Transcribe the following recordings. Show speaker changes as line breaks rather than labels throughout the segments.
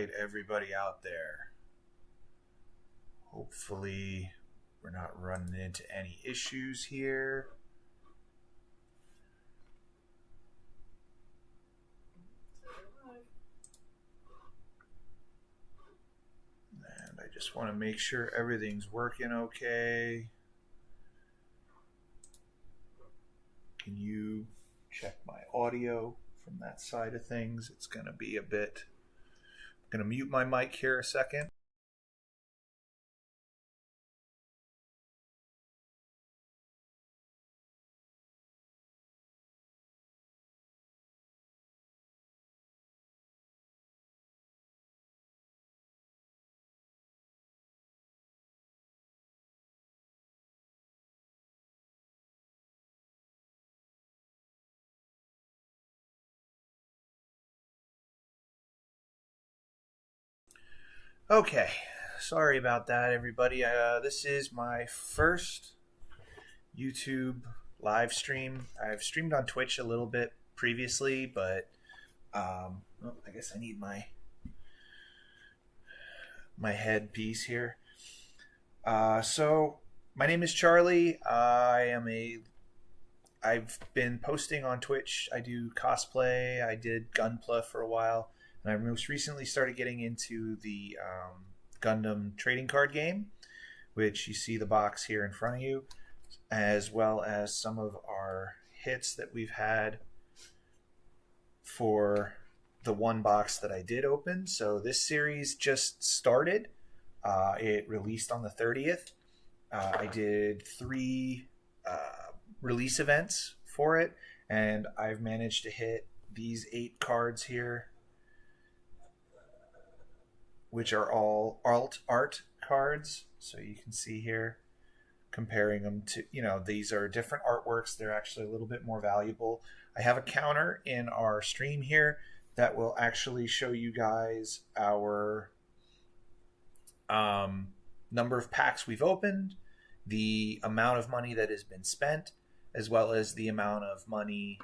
right, everybody out there. Hopefully we're not running into any issues here. And I just want to make sure everything's working okay. Can you check my audio from that side of things? It's going to be a bit... I'm going to mute my mic here a second. Okay, sorry about that, everybody. This is my first YouTube live stream. I've streamed on Twitch a little bit previously, but I guess I need my headpiece here. So my name is Charlie. I've been posting on Twitch. I do cosplay. I did Gunpla for a while. And I most recently started getting into the Gundam trading card game, which you see the box here in front of you, as well as some of our hits that we've had for the one box that I did open. So this series just started. It released on the 30th. I did 3 release events for it, and I've managed to hit these 8 cards here, which are all art cards. So you can see here, comparing them to, these are different artworks. They're actually a little bit more valuable. I have a counter in our stream here that will actually show you guys our number of packs we've opened, the amount of money that has been spent, as well as the amount of money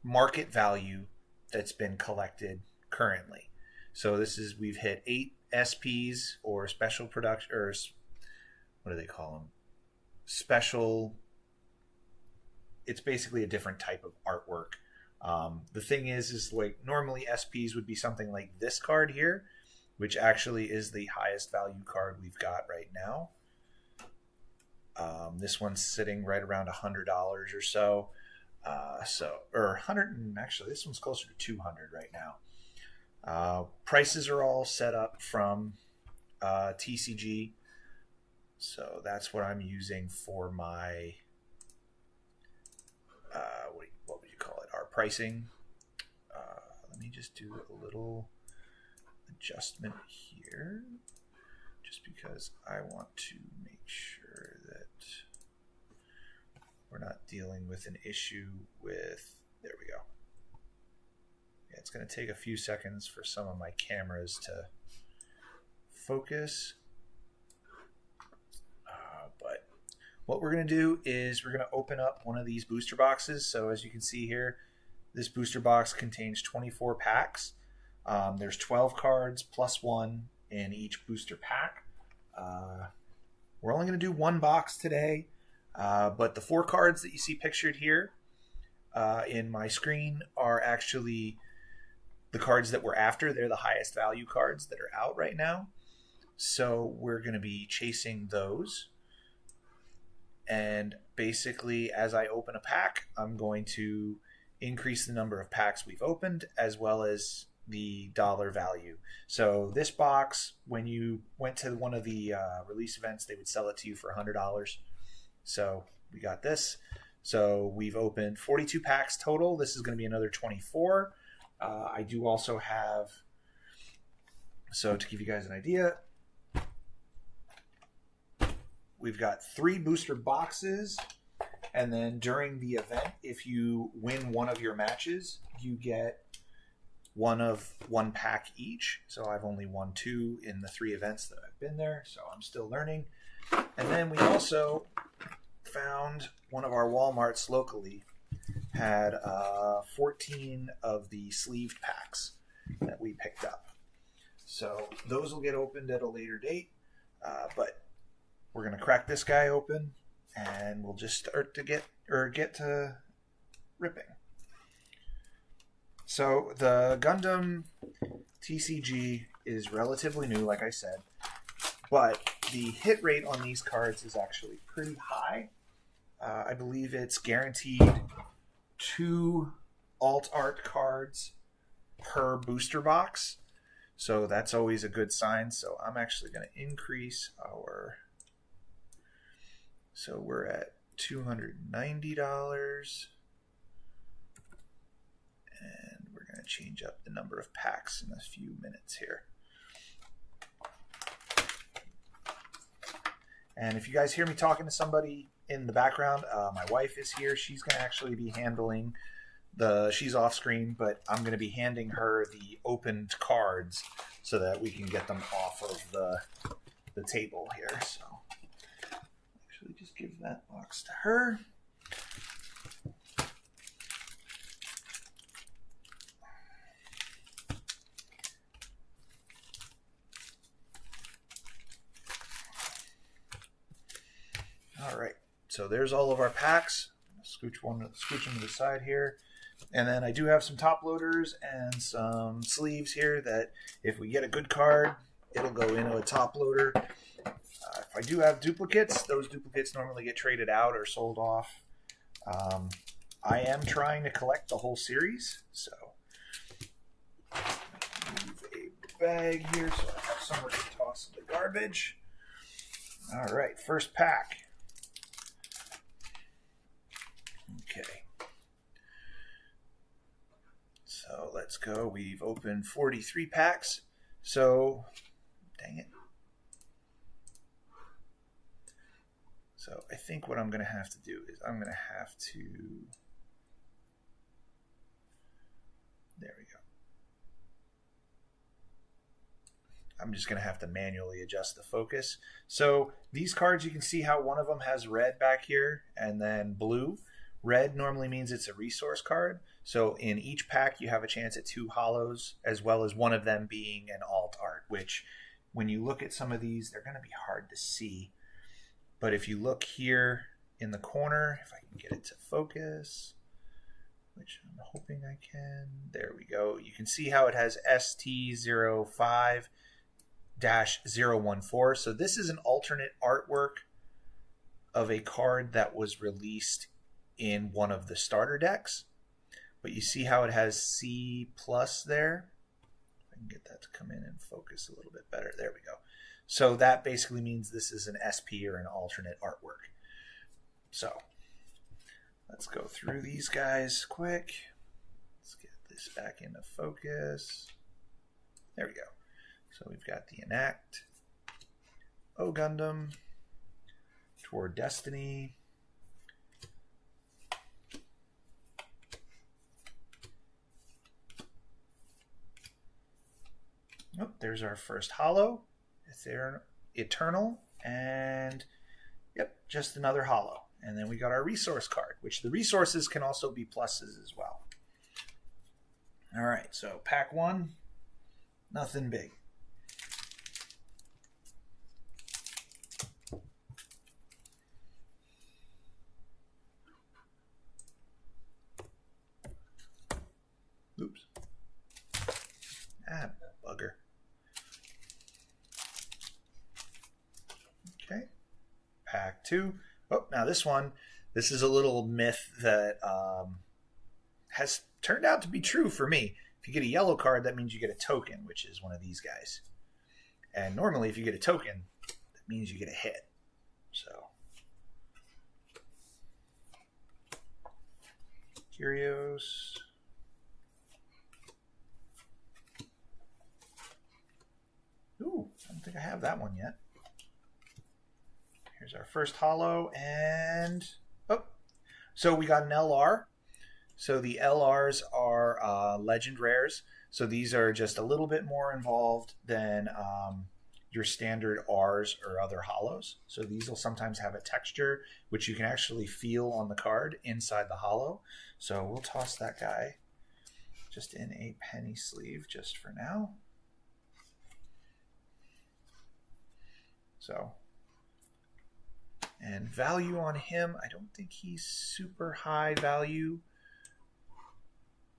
market value that's been collected currently. So we've hit 8 SPs, or special production, or what do they call them? Special. It's basically a different type of artwork. The thing is like normally SPs would be something like this card here, which actually is the highest value card we've got right now. This one's sitting right around $100 or so. Or 100, and actually this one's closer to 200 right now. Prices are all set up from TCG, so that's what I'm using for my what would you call it? Our pricing. Let me just do a little adjustment here, just because I want to make sure that we're not dealing with an issue with. There we go. It's going to take a few seconds for some of my cameras to focus. But what we're going to do is we're going to open up one of these booster boxes. So as you can see here, this booster box contains 24 packs. There's 12 cards plus 1 in each booster pack. We're only going to do one box today. But the 4 cards that you see pictured here in my screen are actually the cards that we're after. They're the highest value cards that are out right now. So we're going to be chasing those. And basically, as I open a pack, I'm going to increase the number of packs we've opened, as well as the dollar value. So this box, when you went to one of the release events, they would sell it to you for $100. So we got this. So we've opened 42 packs total. This is going to be another 24. I do also have, so to give you guys an idea, we've got 3 booster boxes, and then during the event, if you win one of your matches, you get one pack each. So I've only won 2 in the 3 events that I've been there, so I'm still learning. And then we also found one of our Walmarts locally had 14 of the sleeved packs that we picked up. So those will get opened at a later date. But we're going to crack this guy open, and we'll just start to get to ripping. So the Gundam TCG is relatively new, like I said, but the hit rate on these cards is actually pretty high. I believe it's guaranteed 2 alt art cards per booster box. So that's always a good sign. So I'm actually going to increase our... So we're at $290. And we're going to change up the number of packs in a few minutes here. And if you guys hear me talking to somebody in the background, my wife is here. She's going to actually be handling she's off screen, but I'm going to be handing her the opened cards so that we can get them off of the table here. So actually just give that box to her. All right, so there's all of our packs. Scooch them to the side here. And then I do have some top loaders and some sleeves here that if we get a good card, it'll go into a top loader. If I do have duplicates, those duplicates normally get traded out or sold off. I am trying to collect the whole series, so move a bag here so I have somewhere to toss the garbage. All right, first pack. Okay. So let's go. We've opened 43 packs. So, dang it. So I think what I'm going to have to do is I'm going to have to... There we go. I'm just going to have to manually adjust the focus. So these cards, you can see how one of them has red back here and then blue. Red normally means it's a resource card. So in each pack, you have a chance at 2 hollows, as well as one of them being an alt art, which when you look at some of these, they're going to be hard to see. But if you look here in the corner, if I can get it to focus, which I'm hoping I can, there we go. You can see how it has ST05-014. So this is an alternate artwork of a card that was released in one of the starter decks. But you see how it has C+ there? If I can get that to come in and focus a little bit better. There we go. So that basically means this is an SP or an alternate artwork. So let's go through these guys quick. Let's get this back into focus. There we go. So we've got the Enact, O Gundam, Toward Destiny, oh, there's our first hollow, Eternal, and yep, just another hollow. And then we got our resource card, which the resources can also be pluses as well. All right, so pack 1, nothing big. Oops. Ah, bugger. Okay. Pack 2. Oh, now this is a little myth that has turned out to be true for me. If you get a yellow card, that means you get a token, which is one of these guys. And normally, if you get a token, that means you get a hit. So, Curios. Ooh, I don't think I have that one yet. Here's our first hollow, and oh, so we got an LR. So the LRs are legend rares. So these are just a little bit more involved than your standard Rs or other hollows. So these will sometimes have a texture, which you can actually feel on the card inside the hollow. So we'll toss that guy just in a penny sleeve just for now. So, and value on him, I don't think he's super high value,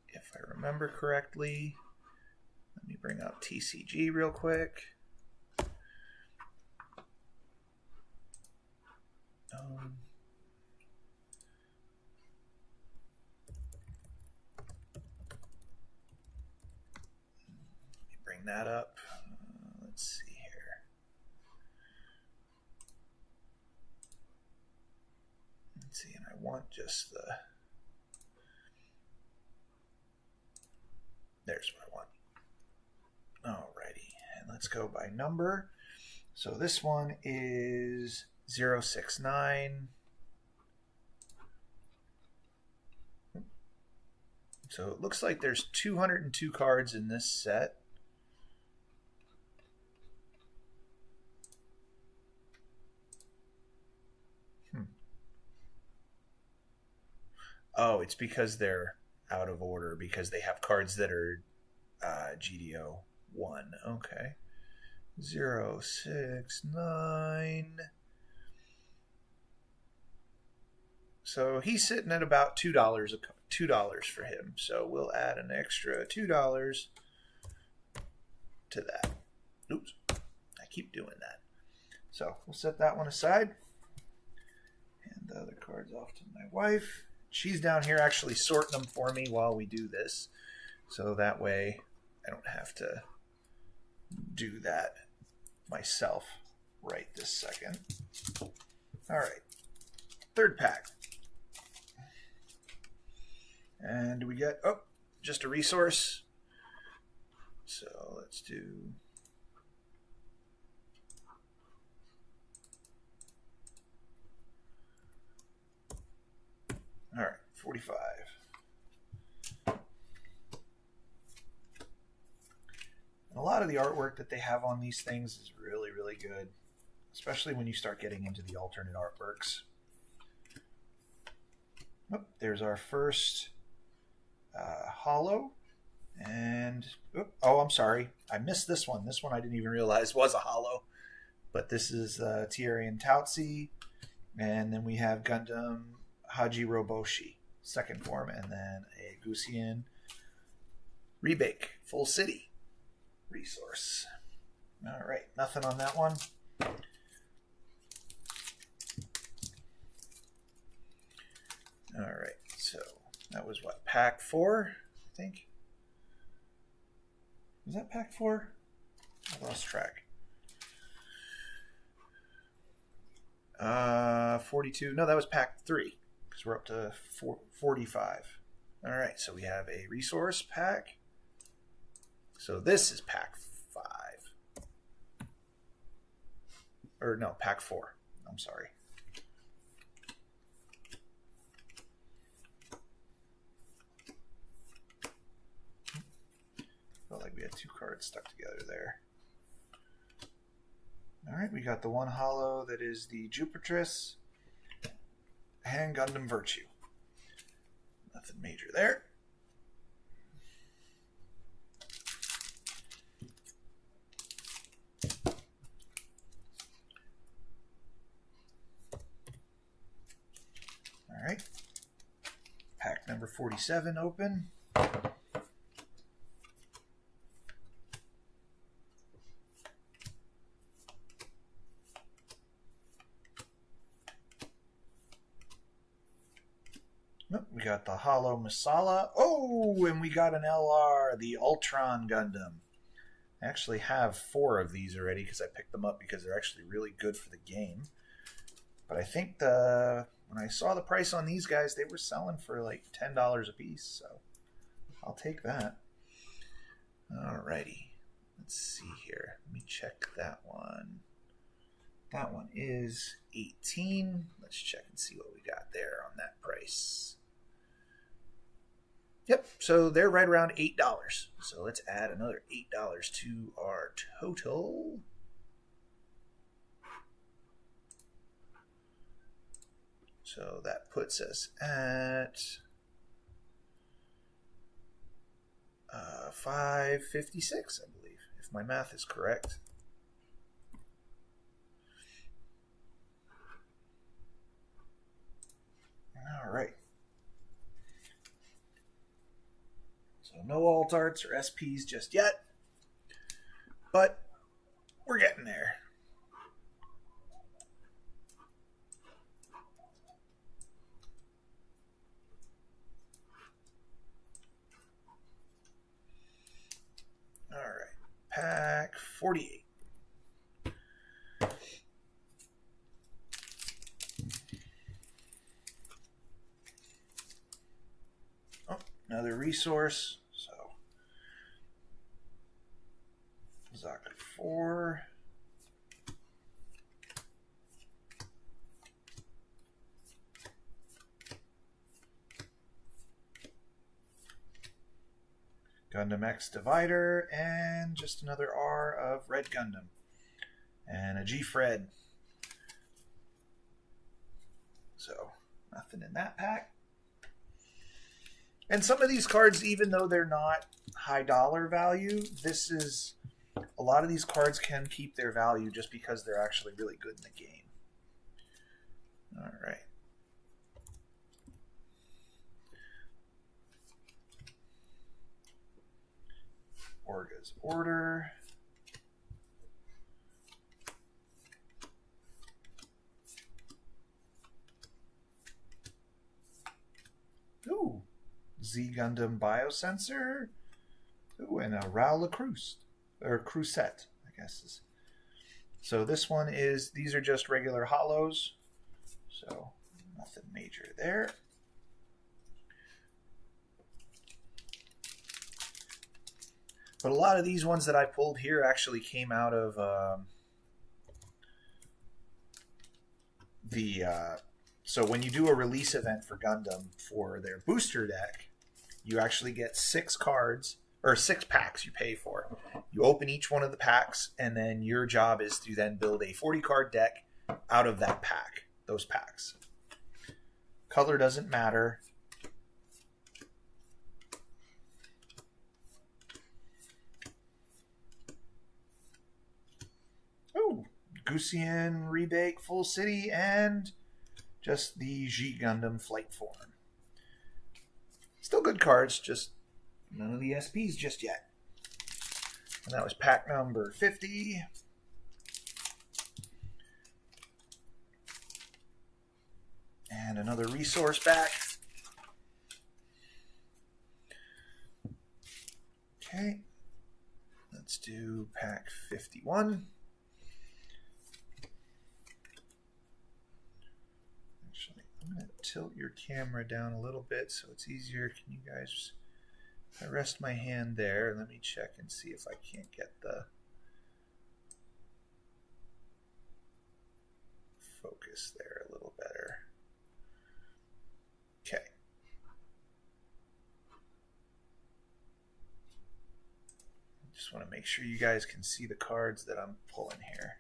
if I remember correctly. Let me bring up TCG real quick. Bring that up. Let's see here. Let's see, and I want just the... There's what I want. Alrighty, and let's go by number. So this one is 069. So it looks like there's 202 cards in this set. Oh, it's because they're out of order, because they have cards that are GDO 1. Okay. 069. So he's sitting at about $2 for him. So we'll add an extra $2 to that. Oops. I keep doing that. So we'll set that one aside. Hand the other cards off to my wife. She's down here actually sorting them for me while we do this. So that way I don't have to do that myself right this second. All right. Third pack. And we get, just a resource. So let's do... All right, 45. And a lot of the artwork that they have on these things is really, really good, especially when you start getting into the alternate artworks. Oh, there's our first holo. And, I'm sorry. I missed this one. This one I didn't even realize was a holo. But this is Tierian Tautsi. And then we have Gundam Haji Roboshi, second form, and then a Gusian Rebake, full city resource. All right, nothing on that one. All right, so that was what, pack 4, I think? Was that pack 4? I lost track. 42. No, that was pack 3. Because we're up to 45. All right, so we have a resource pack. So this is pack 5. Or no, pack 4. I'm sorry. Felt like we had 2 cards stuck together there. All right, we got the one holo that is the Jupitress and Gundam Virtue. Nothing major there. All right. Pack number 47 open. We got the Holo Masala. Oh, and we got an LR, the Ultron Gundam. I actually have 4 of these already because I picked them up because they're actually really good for the game. But I think when I saw the price on these guys, they were selling for like $10 a piece. So I'll take that. Alrighty. Let's see here. Let me check that one. That one is 18. Let's check and see what we got there on that price. Yep, so they're right around $8. So let's add another $8 to our total. So that puts us at $556, I believe, if my math is correct. All right. So no alt arts or SPs just yet, but we're getting there. All right, pack 48. Oh, another resource. So, Zaku 4. Gundam X Divider, and just another R of Red Gundam. And a G Fred. So, nothing in that pack. And some of these cards, even though they're not high dollar value, a lot of these cards can keep their value just because they're actually really good in the game. All right. Orga's Order. Ooh. Z Gundam Biosensor. Ooh, and a Raoul Cruz. Or Crusette, I guess. So this one is, these are just regular hollows. So nothing major there. But a lot of these ones that I pulled here actually came out of so when you do a release event for Gundam for their booster deck, you actually get 6 cards, or 6 packs you pay for. You open each one of the packs, and then your job is to then build a 40-card deck out of that pack, those packs. Color doesn't matter. Ooh, Gusian Rebake Full City, and just the G Gundam Flight Form. Still good cards, just none of the SPs just yet. And that was pack number 50. And another resource pack. Okay. Let's do pack 51. Actually, I'm going to tilt your camera down a little bit so it's easier. Can you guys... I rest my hand there. Let me check and see if I can't get the focus there a little better. Okay. Just want to make sure you guys can see the cards that I'm pulling here.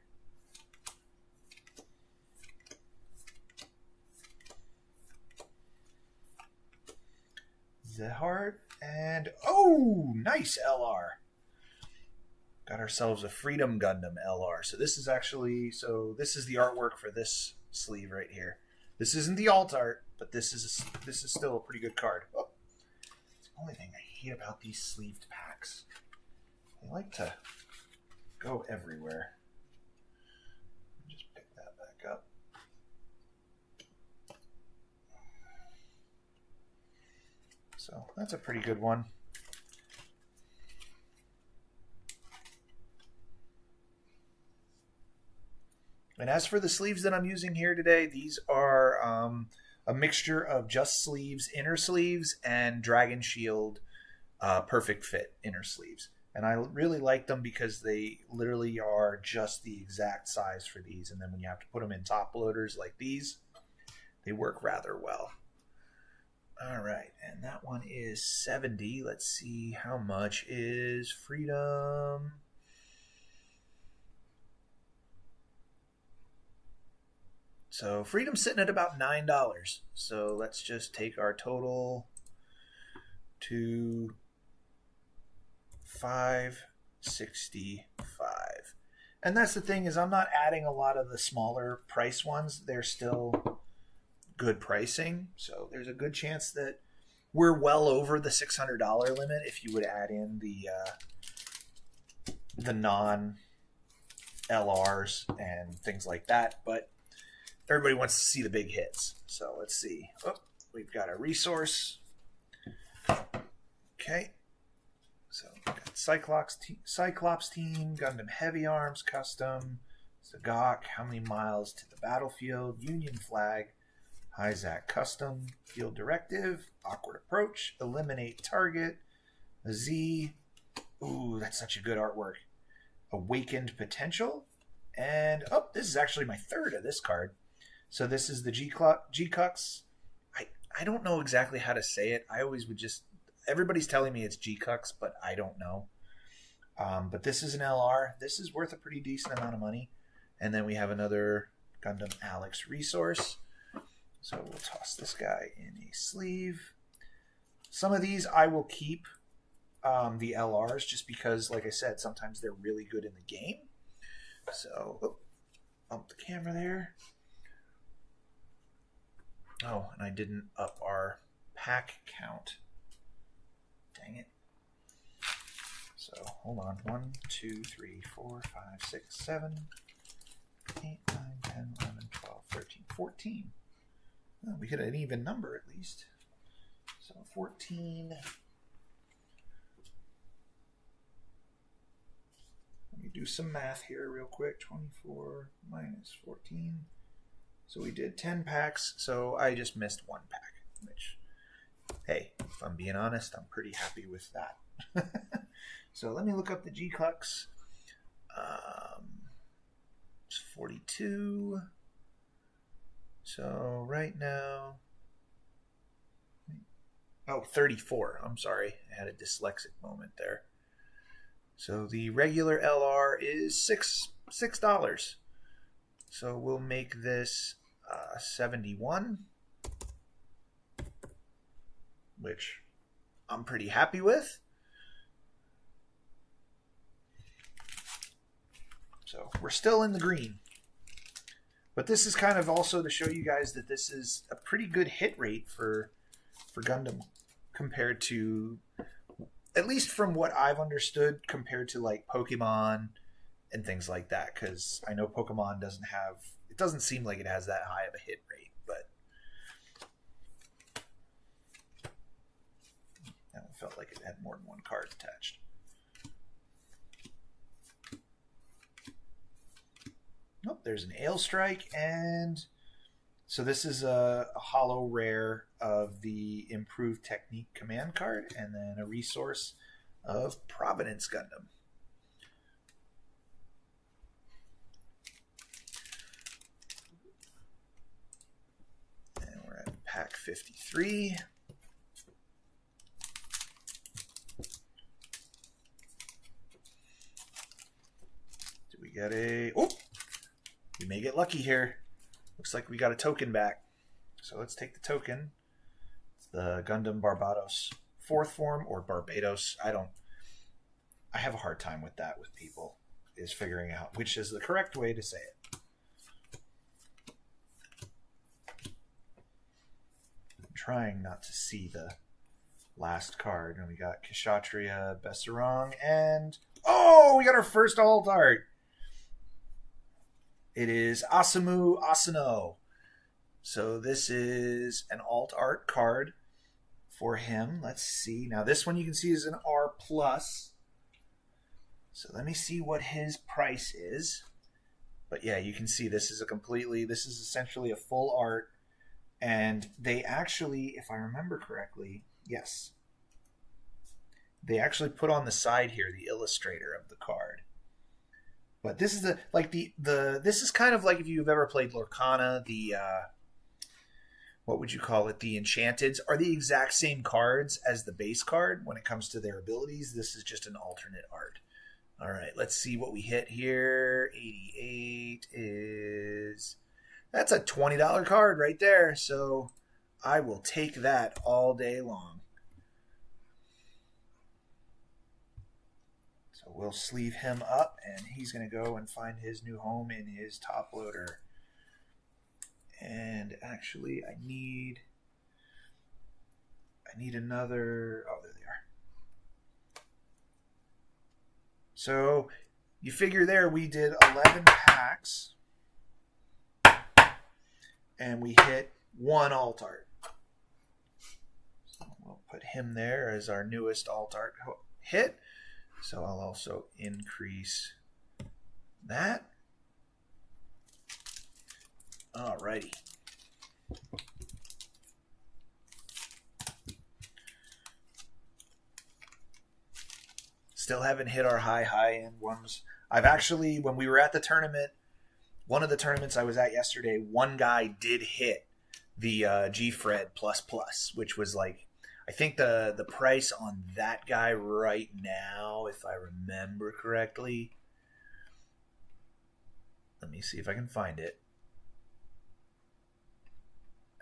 Zehart. And, oh, nice LR. Got ourselves a Freedom Gundam LR. So this is this is the artwork for this sleeve right here. This isn't the alt art, but this is still a pretty good card. Oh, it's the only thing I hate about these sleeved packs. They like to go everywhere. Just pick that back up. So that's a pretty good one. And as for the sleeves that I'm using here today, these are a mixture of just sleeves, inner sleeves, and Dragon Shield perfect fit inner sleeves. And I really like them because they literally are just the exact size for these. And then when you have to put them in top loaders like these, they work rather well. All right, and that one is 70. Let's see how much is Freedom. So Freedom's sitting at about $9. So let's just take our total to $565. And that's the thing, is I'm not adding a lot of the smaller price ones. They're still good pricing. So there's a good chance that we're well over the $600 limit if you would add in the non LRs and things like that. But everybody wants to see the big hits. So let's see. Oh, we've got a resource. Okay. So we've got Cyclops team, Gundam Heavy Arms Custom, Zagok, How Many Miles to the Battlefield, Union Flag, Hyzak Custom, Field Directive, Awkward Approach, Eliminate Target, a Z. Ooh, that's such a good artwork. Awakened Potential. And, oh, this is actually my third of this card. So this is the G-Cux. I don't know exactly how to say it. I always would just... Everybody's telling me it's G-Cux, but I don't know. But this is an LR. This is worth a pretty decent amount of money. And then we have another Gundam Alex resource. So we'll toss this guy in a sleeve. Some of these I will keep the LRs just because, like I said, sometimes they're really good in the game. So, bump the camera there. Oh, and I didn't up our pack count. Dang it. So, hold on. 1, 2, 3, 4, 5, 6, 7, 8, 9, 10, 11, 12, 13, 14. Well, we hit an even number at least. So 14. Let me do some math here real quick. 24 minus 14. So we did 10 packs. So I just missed one pack, which, hey, if I'm being honest, I'm pretty happy with that. So let me look up the G-Cux. It's 42. So right now, 34. I'm sorry. I had a dyslexic moment there. So the regular LR is $6. So we'll make this 71, which I'm pretty happy with. So we're still in the green. But this is kind of also to show you guys that this is a pretty good hit rate for Gundam compared to, at least from what I've understood, compared to like Pokemon and things like that. Because I know Pokemon it doesn't seem like it has that high of a hit rate. But that one felt like it had more than one card attached. Nope, there's an Ale Strike, and so this is a holo rare of the Improved Technique command card, and then a resource of Providence Gundam. And we're at pack 53. Do we get a... Oh! We may get lucky here. Looks like we got a token back. So let's take the token. It's the Gundam Barbados 4th form, or Barbados. I have a hard time with that with people, is figuring out which is the correct way to say it. I'm trying not to see the last card. And we got Kshatriya Besarang, and oh, we got our first alt art. It is Asamu Asano. So this is an alt art card for him. Let's see. Now this one you can see is an R+. So let me see what his price is. But yeah, you can see this is essentially a full art. And they actually, if I remember correctly, yes. They actually put on the side here the illustrator of the card. But this is this is kind of like if you've ever played Lorcana, what would you call it? The Enchanteds are the exact same cards as the base card when it comes to their abilities. This is just an alternate art. All right, let's see what we hit here. 88 that's a $20 card right there. So I will take that all day long. So we'll sleeve him up, and he's going to go and find his new home in his top loader. And actually, I need another. Oh, there they are. So you figure there we did 11 packs, and we hit one alt art. So we'll put him there as our newest alt art hit. So I'll also increase that. Alrighty. Still haven't hit our high-end ones. I've actually, when we were at the tournament, one of the tournaments I was at yesterday, one guy did hit the G-Fred ++, which was like, I think the price on that guy right now, if I remember correctly, let me see if I can find it.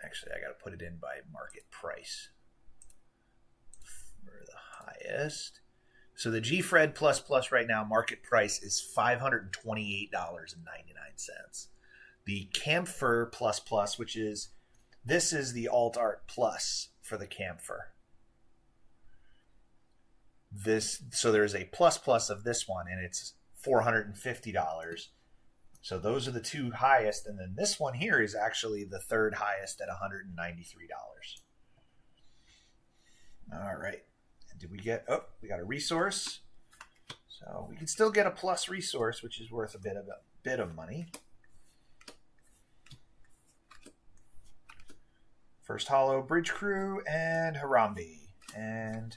Actually, I got to put it in by market price for the highest. So the G-Fred ++ right now, market price is $528.99. The Camphor ++, which is, this is the Alt Art Plus for the Camphor. So there's a ++ of this one, and it's $450. So those are the two highest, and then this one here is actually the third highest at $193. All right. And did we get? Oh, we got a resource. So we can still get a plus resource, which is worth a bit of money. First Hollow, Bridge Crew, and Harambe, and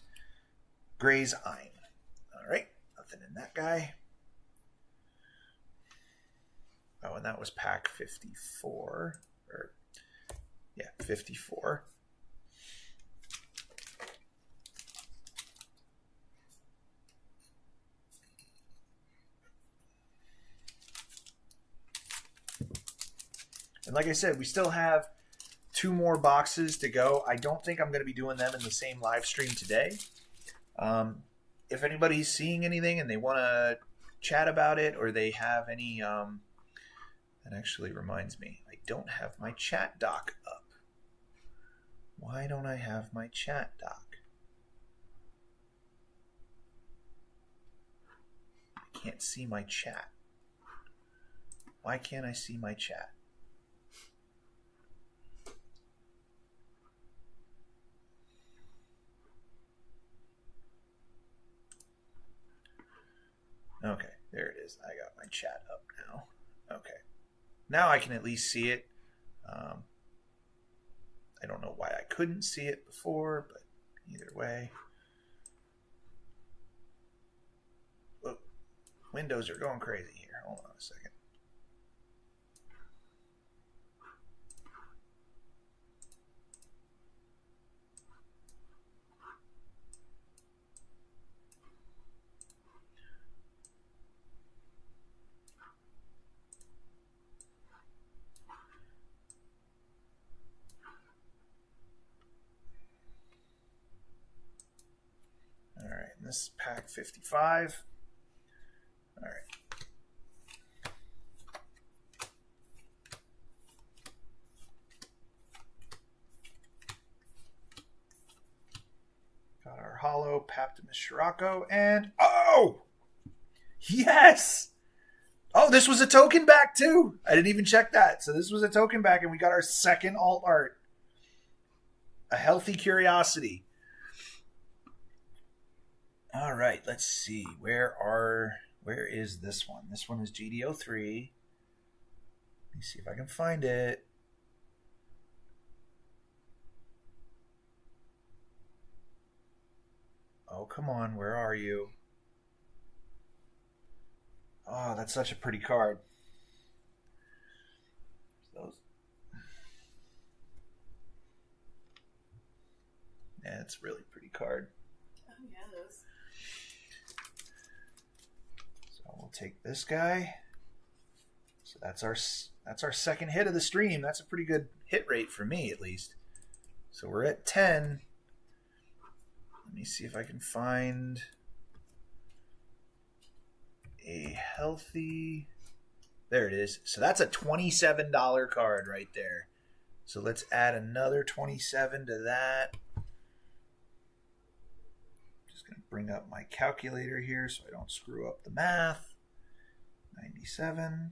Gray's Ein. All right, nothing in that guy. Oh, and that was pack 54. Or, yeah, 54. And like I said, we still have 2 more boxes to go. I don't think I'm going to be doing them in the same live stream today. If anybody's seeing anything and they want to chat about it, or they have any... that actually reminds me, I don't have my chat doc up. Why don't I have my chat doc? I can't see my chat. Why can't I see my chat? Okay, there it is. I got my chat up now. Okay. Now I can at least see it. I don't know why I couldn't see it before, but either way. Whoa. Windows are going crazy here. Hold on a second. This is pack 55. All right. Got our hollow Paptimus Scirocco, and oh! Yes! Oh, this was a token back too. I didn't even check that. So this was a token back, and we got our second alt art. A healthy curiosity. All right, let's see. Where is this one? This one is GD03. Let me see if I can find it. Oh, come on. Where are you? Oh, that's such a pretty card. Yeah, it's a really pretty card.
Oh, yeah, it is.
So we'll take this guy. So that's our second hit of the stream. That's a pretty good hit rate for me, at least. So we're at 10. Let me see if I can find a healthy... There it is. So that's a $27 card right there. So let's add another 27 to that. Just going to bring up my calculator here so I don't screw up the math. 97.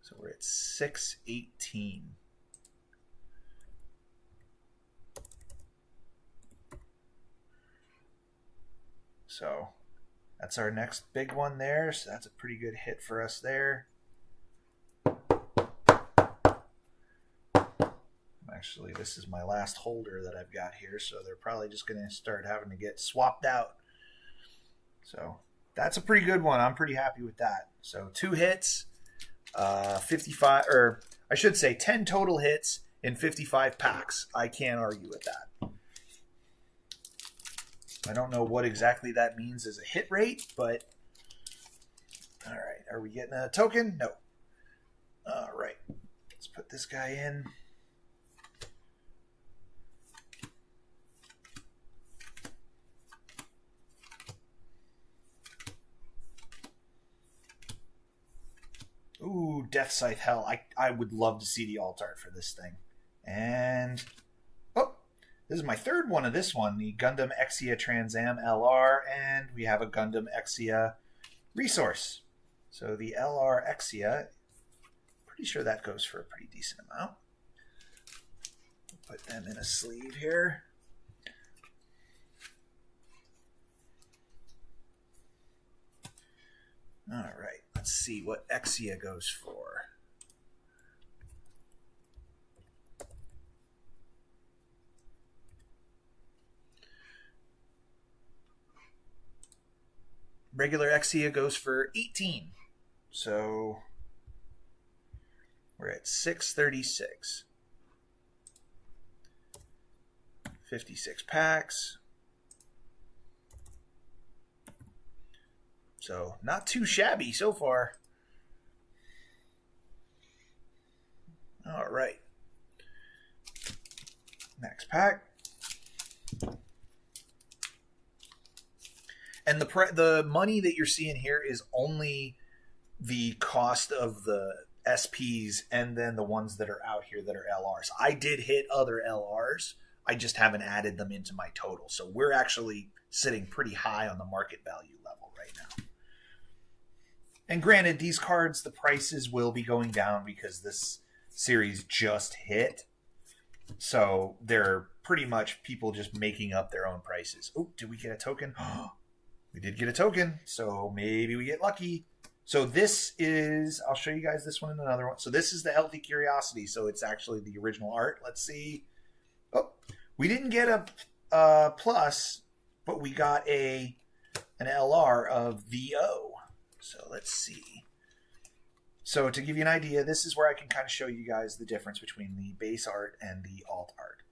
So we're at 618. So that's our next big one there. So that's a pretty good hit for us there. Actually, this is my last holder that I've got here, so they're probably just going to start having to get swapped out. So that's a pretty good one. I'm pretty happy with that. So 2 hits, 55, or I should say 10 total hits in 55 packs. I can't argue with that. I don't know what exactly that means as a hit rate, but all right. Are we getting a token? No. All right. Let's put this guy in. Ooh, Death Scythe Hell. I would love to see the alt art for this thing. And this is my third one of this one, the Gundam Exia Trans Am LR, and we have a Gundam Exia Resource. So the LR Exia, pretty sure that goes for a pretty decent amount. Put them in a sleeve here. All right, let's see what Exia goes for. Regular Exia goes for 18. So we're at 636. 56 packs. So not too shabby so far. All right. Next pack. And the money that you're seeing here is only the cost of the SPs and then the ones that are out here that are LRs. I did hit other LRs. I just haven't added them into my total. So we're actually sitting pretty high on the market value level right now. And granted, these cards, the prices will be going down because this series just hit. So they're pretty much people just making up their own prices. Oh, did we get a token? We did get a token, so maybe we get lucky. So this is, I'll show you guys this one and another one. So this is the Healthy Curiosity. So it's actually the original art. Let's see. Oh, we didn't get a plus, but we got an LR of VO. So let's see. So to give you an idea, this is where I can kind of show you guys the difference between the base art and the alt art.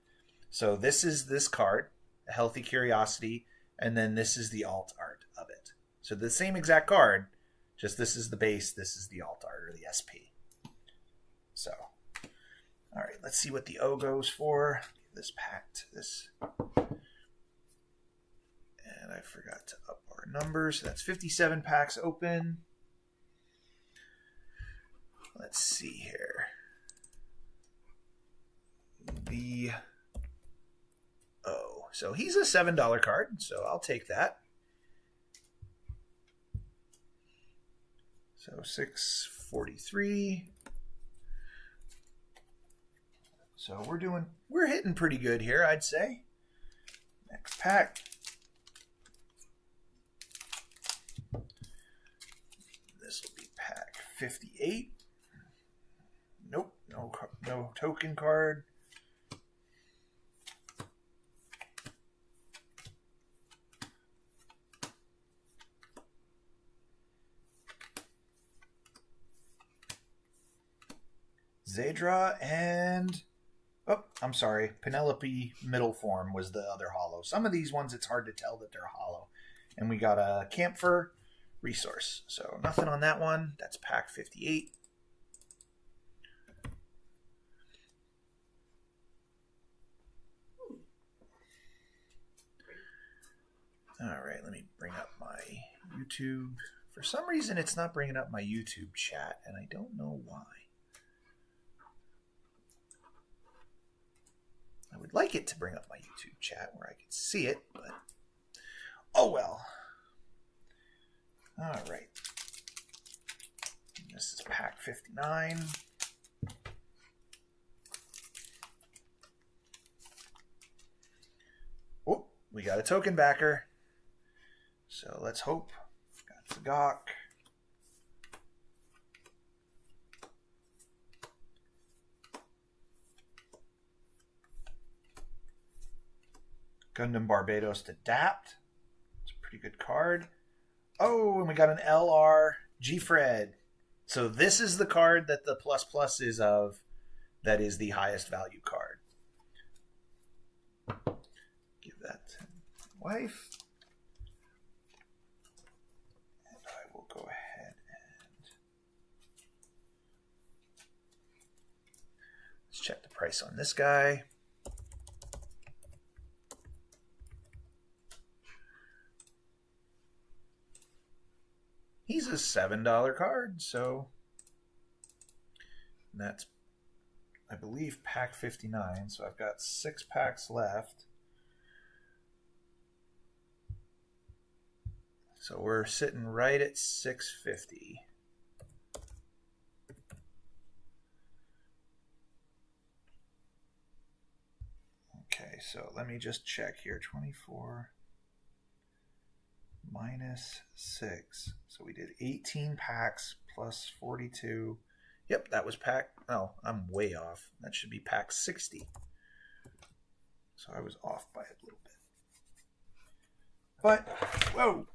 So this is this card, a Healthy Curiosity. And then this is the alt art of it. So the same exact card, just this is the base, this is the alt art or the SP. So, all right, let's see what the O goes for. This packed, this. And I forgot to up our numbers. So that's 57 packs open. Let's see here. The O. So he's a $7 card, so I'll take that. So 643. So we're hitting pretty good here, I'd say. Next pack. This will be pack 58. Nope, no token card. Zadra and I'm sorry, Penelope middle form was the other hollow. Some of these ones it's hard to tell that they're hollow. And we got a Camphor Resource. So nothing on that one. That's pack 58. All right, let me bring up my YouTube. For some reason, it's not bringing up my YouTube chat, and I don't know why. I'd like it to bring up my YouTube chat where I could see it, but oh well. All right. This is pack 59. Oh, we got a token backer. So let's hope. Got Zagok. Gundam Barbados to Dapt. It's a pretty good card. Oh, and we got an LR G-Fred. So this is the card that the plus plus is of. That is the highest value card. Give that to my wife. And I will go ahead and let's check the price on this guy. He's a $7 card, so that's, I believe, pack 59. So I've got 6 packs left. So we're sitting right at $6.50. Okay, so let me just check here. 24 minus 6. So we did 18 packs plus 42. Yep, that was pack. Oh, I'm way off. That should be pack 60. So I was off by a little bit. But, whoa.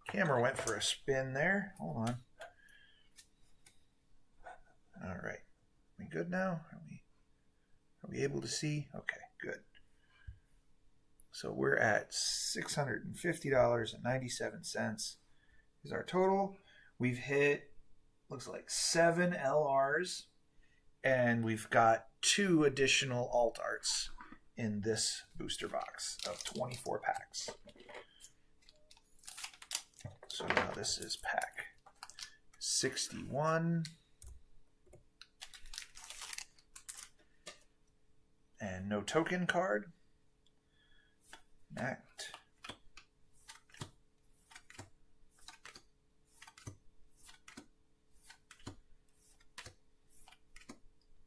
Camera went for a spin there. Hold on. All right. We good now? Are we able to see? Okay, good. So we're at $650.97 is our total. We've hit, looks like 7 LRs, and we've got 2 additional alt arts in this booster box of 24 packs. So now this is pack 61. And no token card. Act.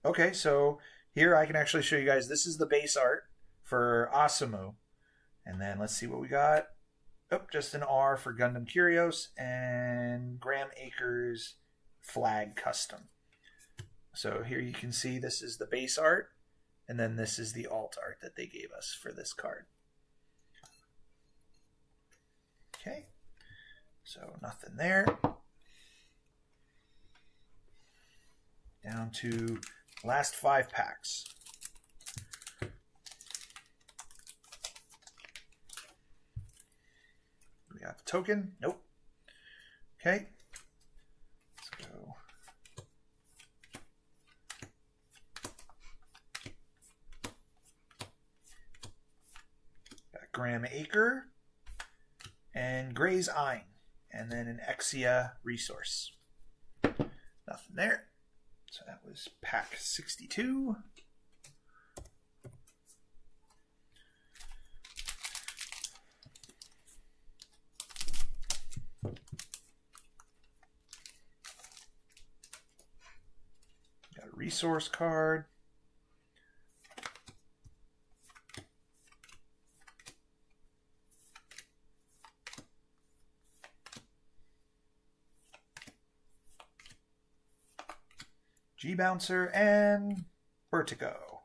Okay, so here I can actually show you guys, this is the base art for Asemu. And then let's see what we got. Oh, just an R for Gundam Curios and Graham Acres Flag Custom. So here you can see this is the base art, and then this is the alt art that they gave us for this card. Okay, so nothing there. Down to last 5 packs. We got the token. Nope. Okay. Let's go. Got Graham Acre and Gray's Eye, and then an Exia resource. Nothing there. So that was pack 62. Got a resource card. G-Bouncer and Vertigo.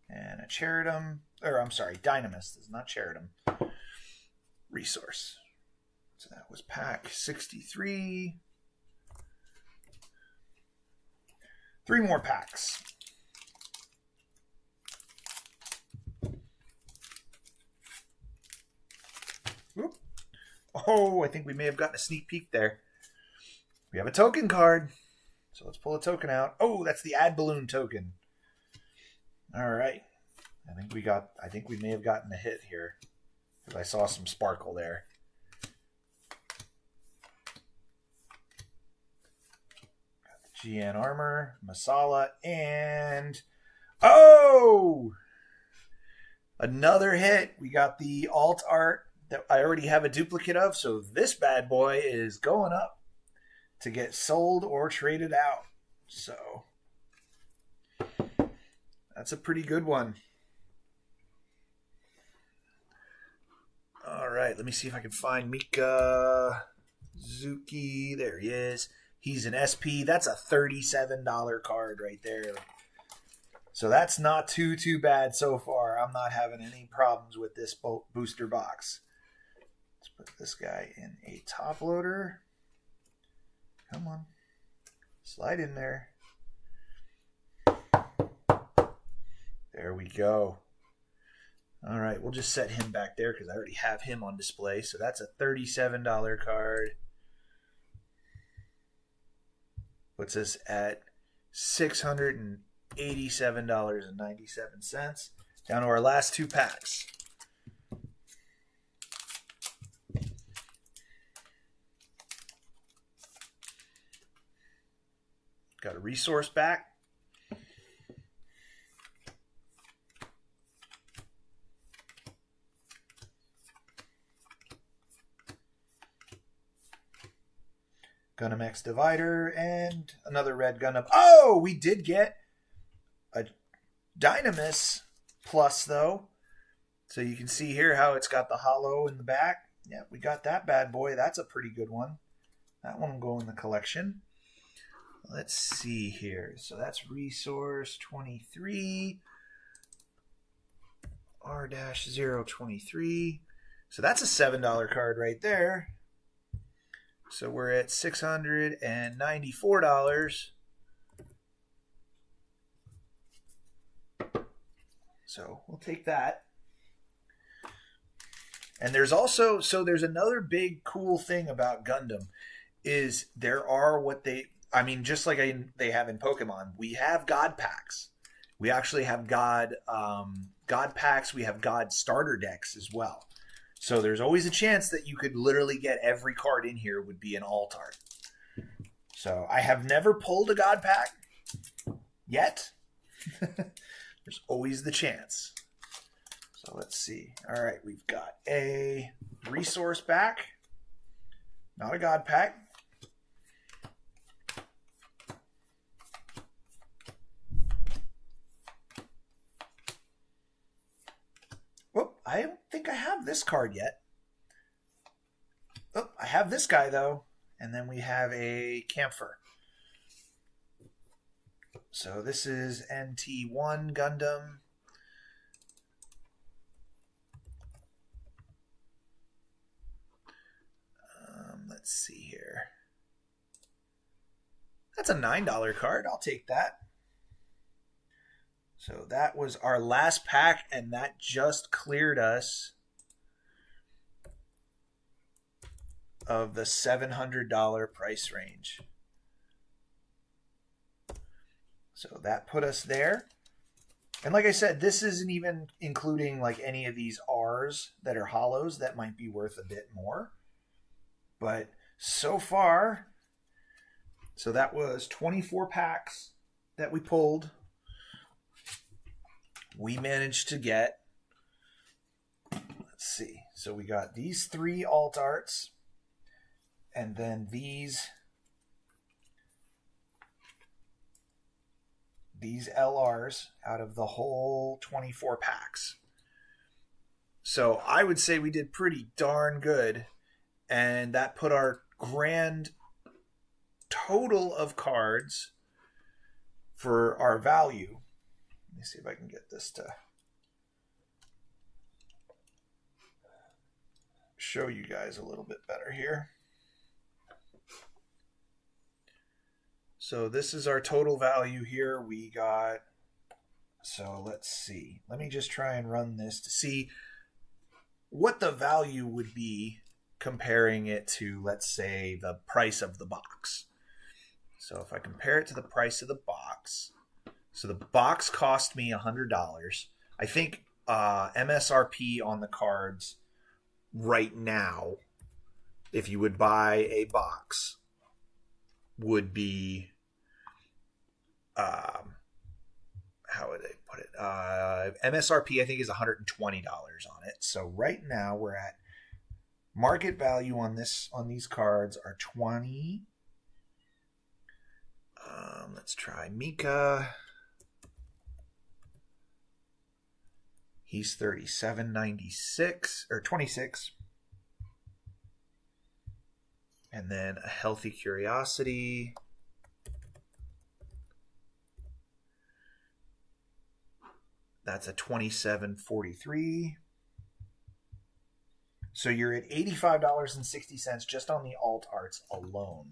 And a Cheridum, or I'm sorry, Dynamis. This is not Cheridum. Resource. So that was pack 63. 3 more packs. Whoop. Oh, I think we may have gotten a sneak peek there. We have a token card. So let's pull a token out. Oh, that's the Ad Balloon token. All right. I think we may have gotten a hit here, because I saw some sparkle there. Got the GN Armor, Masala, and oh! Another hit. We got the alt art that I already have a duplicate of, so this bad boy is going up to get sold or traded out. So that's a pretty good one. All right, let me see if I can find Mika Zuki. There he is. He's an SP. That's a $37 card right there. So that's not too bad so far. I'm not having any problems with this booster box. Let's put this guy in a top loader. Come on. Slide in there. There we go. All right, we'll just set him back there because I already have him on display. So that's a $37 card. Puts us at $687.97. Down to our last two packs. Got a resource back. Gundam X Divider, and another red Gundam. Oh, we did get a Dynamis Plus, though. So you can see here how it's got the hollow in the back. Yeah, we got that bad boy. That's a pretty good one. That one will go in the collection. Let's see here. So that's Resource 23. R-023. So that's a $7 card right there. So we're at $694. So we'll take that. And there's also, so there's another big cool thing about Gundam is there are what they, I mean, just like they have in Pokemon, we have God packs. We actually have God packs. We have God starter decks as well. So there's always a chance that you could literally get every card in here would be an alt art. So I have never pulled a God pack yet. There's always the chance. So let's see. All right, we've got a resource pack. Not a God pack. Whoop, I don't think I have this card yet. Oh, I have this guy, though. And then we have a Camphor. So this is NT1 Gundam. Let's see here. That's a $9 card. I'll take that. So that was our last pack, and that just cleared us of the $700 price range. So that put us there. And like I said, this isn't even including like any of these R's that are hollows that might be worth a bit more. But so far, so that was 24 packs that we pulled. We managed to get, let's see, so we got these 3 alt arts, and then these LRs out of the whole 24 packs. So I would say we did pretty darn good, and that put our grand total of cards for our value. Let me see if I can get this to show you guys a little bit better here. So this is our total value here. We got, so let's see. Let me just try and run this to see what the value would be comparing it to, let's say, the price of the box. So if I compare it to the price of the box, so the box cost me $100. I think MSRP on the cards right now, if you would buy a box, would be, how would they put it? MSRP, I think, is $120 on it. So right now we're at market value on these cards are 20. Let's try Mika. He's 37.96 or 26. And then a Healthy Curiosity. That's a 27.43. So you're at $85.60 just on the alt arts alone.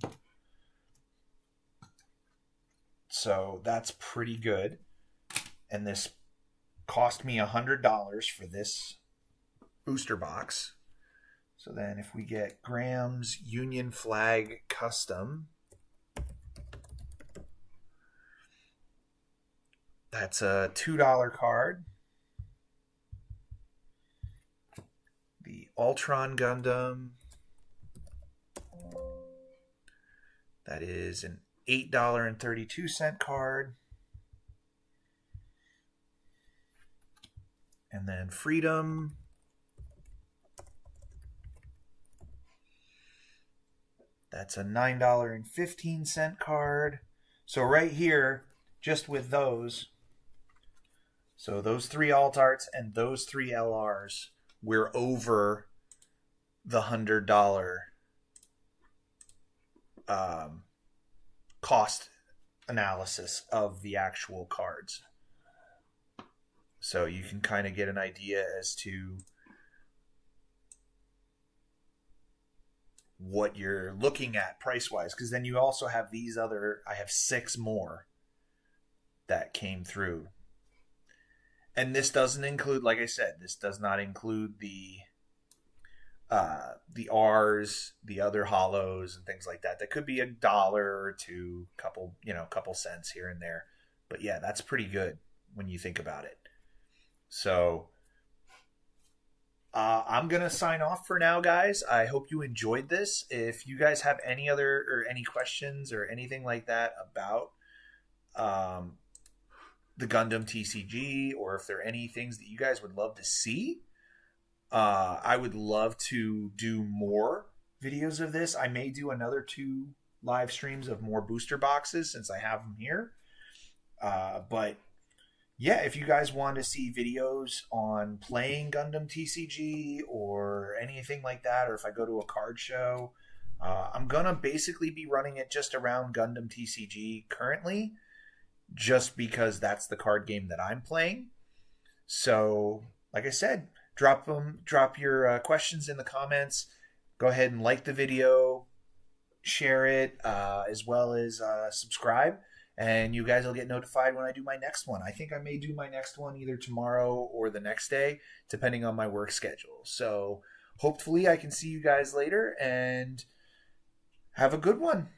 So that's pretty good. And this cost me $100 for this booster box. So then if we get Graham's Union Flag Custom, that's a $2 card. The Ultron Gundam, that is an $8.32 card. And then Freedom, that's a $9.15 card. So right here, just with those, so those 3 alt arts and those 3 LRs, we're over the $100 cost analysis of the actual cards. So you can kind of get an idea as to what you're looking at price-wise. Because then you also have these other, I have 6 more that came through. And this doesn't include, like I said, this does not include the R's, the other hollows and things like that. That could be $1 or $2, couple cents here and there. But yeah, that's pretty good when you think about it. So I'm going to sign off for now, guys. I hope you enjoyed this. If you guys have any questions or anything like that about the Gundam TCG, or if there are any things that you guys would love to see, I would love to do more videos of this. I may do another 2 live streams of more booster boxes since I have them here. But yeah, if you guys want to see videos on playing Gundam TCG or anything like that, or if I go to a card show, I'm going to basically be running it just around Gundam TCG currently, just because that's the card game that I'm playing. So, like I said, drop your questions in the comments. Go ahead and like the video, share it, as well as subscribe. And you guys will get notified when I do my next one. I think I may do my next one either tomorrow or the next day, depending on my work schedule. So hopefully I can see you guys later, and have a good one.